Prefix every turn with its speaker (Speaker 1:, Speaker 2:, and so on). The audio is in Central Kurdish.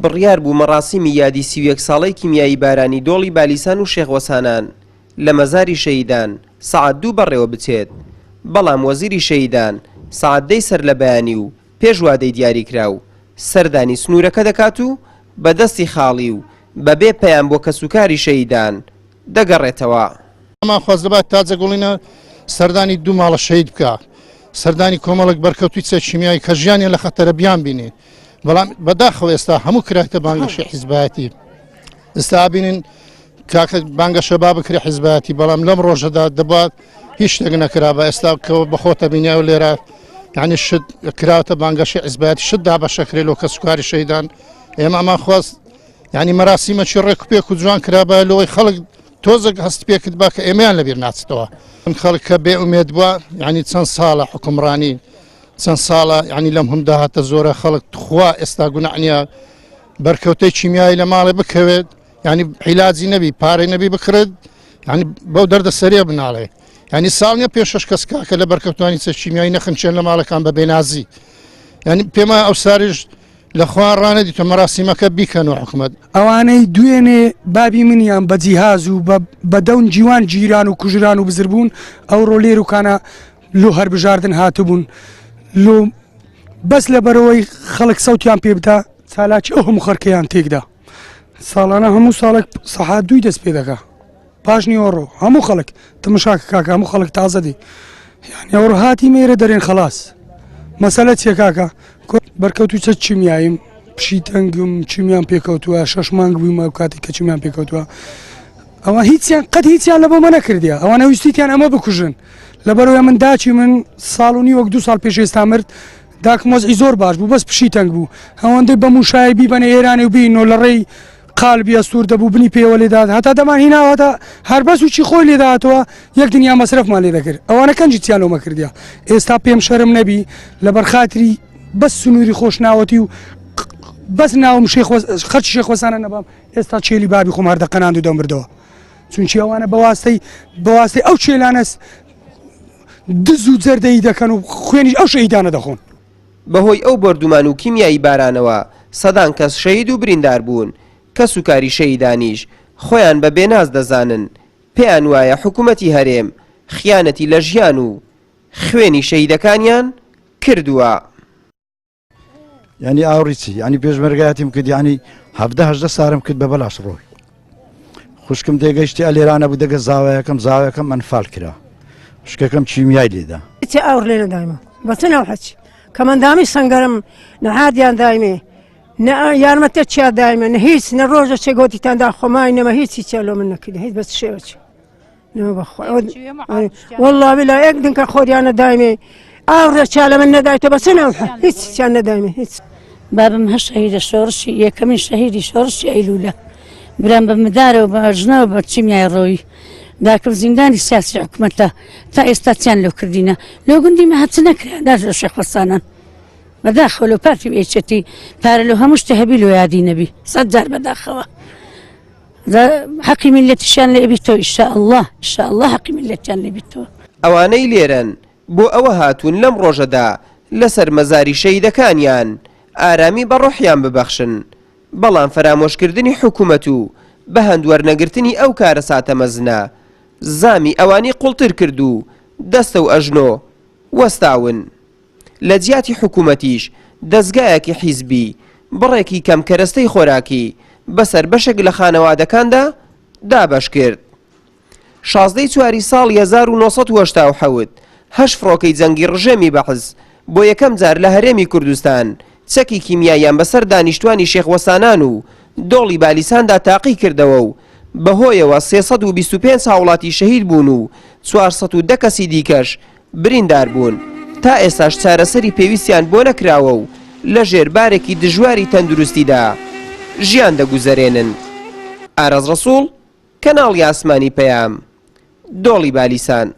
Speaker 1: بڕیار بوو مەڕاسیمی یادی 31 ساڵەی کیمیایی بارانی دۆڵی بالیسان و شێخوەسانان لە مەزاری شەهیدان سەعات 2 بەڕێوە بچێت، بەڵام وەزیری شەهیدان سەعات 10 سەر لە بەیانی و پێش وادەی دیاریکرا و سەردانی سنوورەکە دەکات و بەدەستی خاڵی و بەبێ پەیام بۆ کەسوکاری شەهیدان دەگەڕێتەوە.
Speaker 2: ئەمان خواست دەبات تاجەگوڵینە سەردانی 2 ماڵە شەهید بکە، سەردانی کۆمەڵک بەرکەوتوی چەکیمیایی کە ژیانیان لە خەتەرە بیان بینێ. بەڵام بەداخەوە ئێستا هەموو کرایتە بانگەشی حیزبایەتی، ئێستا بینین کاکە بانگەشە با بکرێ حیزبایەتی، بەڵام لەم ڕۆژەدا دەبات هیچ شتێک نەکرابە. ئێستا کەەوە بەخۆتە بینیا و لێرە یعنی شت کراوەتە بانگەشی حیزبایەتی شت دابەشەکرێت لەوە کەسوکاری شەهیدان. ئێمە ئەمان خواست یعنی مەراسیمەکی ڕێک و پێک و جوان کرابە لەوەی خەڵک تۆزێک هەست پێکرد با کە ئێمەیان لەبیر ناچێتەوە. خەڵک کە بێ ئومێد بووە یعنی چەند ساڵە حکومڕانی چەند ساڵە یعنی لەم هەمدا هاتە زۆرە خەڵک خوا ئێستا گوناحنیە بەرکەوتەی کیمیایی لە ماڵێ بکەوێت، یعنی عیلاجی نەبی پارەی نەبی بکرێت، یعنی بەو دەردە سەریە بناڵێ. یعنی ساڵ نیە پێشەش کەس کاکە لە بەرکەوتوانی چەکیمیایی نەخنچێن لە ماڵەکان بە بێنازی. یعنی پێما ئەو ساریش لە خوان ڕانەدیتە مەراسیمەکە بیکەنەوە حکومەت.
Speaker 3: ئەوانەی دوێنێ بابی منیان بە جیهاز و بە دەون جیوان گیران و کوژران و بزربوون ئەو ڕۆلێر و کانە لۆ هەربژاردن هاتبوون لۆ بەس لەبەرەوەی خەڵک سەوتیان پێ بدە چالاکی ئەو هەموو خەرکەیان تێکدا. ساڵانە هەموو ساڵێک سەعات 2 دەست پێ دەکا پاش نیوەڕۆ هەموو خەڵک تەمەشاکە کاکە هەموو خەڵک تازە دی یعنی ئەوڕۆ هاتی مێرە دەرێن خەلاص. مەسەلە چیە کاکە؟ بەرکەوتوی چە چیمیاییم پشی تەنگم چیمیان پێکەوتووە 6 مانگ بوویمە و کاتی کە چیمیان پێکەوتووە. ئەوە هیچیان قەت هیچیان لە بۆ مە نەکردیە، ئەوانە ویستیتیان ئەمە بکوژن. لەبەرەوەی من داچی من ساڵ و نیوەک 2 ساڵ پێش ئێستا مرد، داکمۆزئی زۆر باش بوو بەس پشی تەنگ بوو، هەوەندەی بە موشایبی بەنە ئێرانی و بینەوە لە ڕێی قالبی ئەستور دەبوو بنی پێوە لێدات هەتا دەمان هیناوەتە هەربەس و چی خۆی لێداتەوە یەک دنیا مەسرفمان لێ دەکرد. ئەوانە کەنجی چیان لەومە کردیا. ئێستا پێم شەرم نەبی لەبەر خاتری بەس سنووری خۆشناوەتی و بەس ناوم خەرچی شێخوەسانە نەبام ئێستا چێلی بابی خۆم هەردەقەناند و دەمردەوە، چونکی ئەوانە بەواستەی ئەو چێلانەس دز و جەردەی دەکەن و خوێنیش ئەو شەهیدانە دەخۆن.
Speaker 1: بەهۆی ئەو بەردومان و کیمیایی بارانەوە سەدان کەس شەهید و بریندار بوون. کەسوکاری شەهیدانیش خۆیان بە بێناز دەزانن، پێیان وایە حکوومەتی هەرێم خیانەتی لە ژیان و خوێنی شەهیدەکانیان کردووە.
Speaker 4: یعنی ئاوڕیچی ینی پێشمەرگایەتیم کرد، ینی 17 سارم کرد بە بەلاش ڕۆی خوشکم تێگەیشتی ئەلێرانە بوو دەگە زاوەیەکەم منفال کرا خوشکەکەم چیمیای لێدا
Speaker 5: ئەوڕ لێنە دایمە بەچنەوە حەچ کەمەندامی سەنگەرم نەهادیان دایمێ نە یارمەتە چیا دایمە نە هیچ نە ڕۆژە چێگۆتیتاندا خۆمای نەمە هیچی چێلۆ من نەکرد هیچ بەس شێوەچ وەڵڵا بلا یەک دنکە خۆریانە دایمێ ئاڕە چالە من نەدایتە بەچنەوە هیچ چیان نەدایمێ هیچ.
Speaker 6: بابم هەر شەهیدە شۆڕشی یەکەمین شەهیدی شۆڕشی ئەیلولە برام بە مدارە و بە ژنەوە بە چیمیای ڕۆی داکرد زیندانی سیاسی حکومەتە تا ئێستا چیان لەو کردینە لۆ گوندی مە هەچ نەکرا داژە شێخوەسانان بەداخەوە لەو پارتی ئێچەتی پارە لەو هەموو شتە هەبی لۆ یادی نەبی 100 جار بەداخەوە حەقی میلەتیشیان لێ بیتەوە ئینشاءالله حەقی میلەتیان لێ بیتەوە.
Speaker 1: ئەوانەی لێرەن بۆ ئەوە هاتوون لەم ڕۆژەدا لەسەر مەزاری شەهیدەکانیان ئارامی بە ڕۆحیان ببەخشن، بەڵام فەرامۆشکردنی حکوومەت و بە هەندوەرنەگرتنی ئەو کارە ساتە مەزنە زامی ئەوانی قوڵتر کرد و دەستە و ئەژنۆ وەستاون. لە جیاتی حکوومەتیش دەستگایەکی حیزبی بڕێکی کەم کەرەستەی خۆراکی بەسەر بەشێک لە خانەوادەکاندا دابەش کرد. 16 چواری ساڵی 1970 هەش فڕۆکەی جەنگی ڕژێمی بەحز بۆ یەکەم جار لە هەرێمی کوردستان چەکی کیمیاییان بەسەر دانیشتوانی شێخوەسانان و دۆڵی بالیساندا تاقی کردەوە و بەهۆیەوە 325 هاوڵاتی شەهید بوون و 410 کەسی دیکەش بریندار بوون. تا ئێستاش چارەسەری پێویستیان بۆ نەکراوە و لە ژێربارێکی دژواری تەندروستیدا ژیان دەگوزەرێنن. ئارەز ڕەسوڵ، کەناڵی ئاسمانی پەیام، دۆڵی بالیسان.